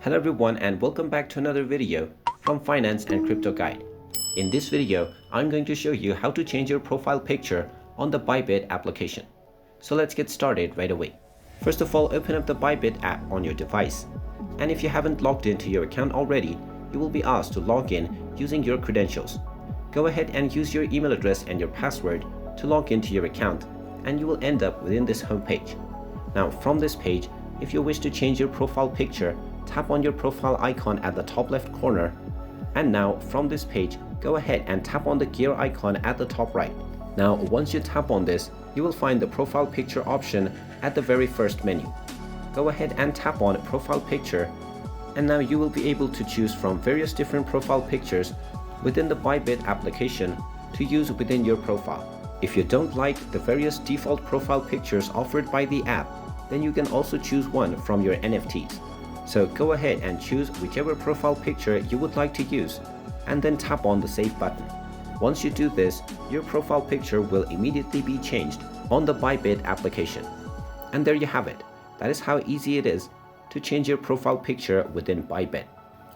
Hello everyone and welcome back to another video from Finance and Crypto Guide. In this video, I'm going to show you how to change your profile picture on the Bybit application. So let's get started right away. First of all, open up the Bybit app on your device. And if you haven't logged into your account already, you will be asked to log in using your credentials. Go ahead and use your email address and your password to log into your account, and you will end up within this home page. Now from this page, if you wish to change your profile picture, tap on your profile icon at the top left corner. And now from this page, go ahead and tap on the gear icon at the top right. Now once you tap on this, you will find the profile picture option at the very first menu. Go ahead and tap on profile picture, and now you will be able to choose from various different profile pictures within the Bybit application to use within your profile. If you don't like the various default profile pictures offered by the app, then you can also choose one from your NFTs. So go ahead and choose whichever profile picture you would like to use, and then tap on the save button. Once you do this, your profile picture will immediately be changed on the Bybit application. And there you have it. That is how easy it is to change your profile picture within Bybit.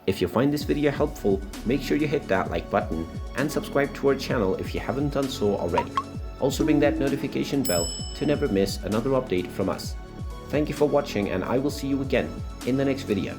If you find this video helpful, make sure you hit that like button and subscribe to our channel if you haven't done so already. Also ring that notification bell to never miss another update from us. Thank you for watching, and I will see you again in the next video.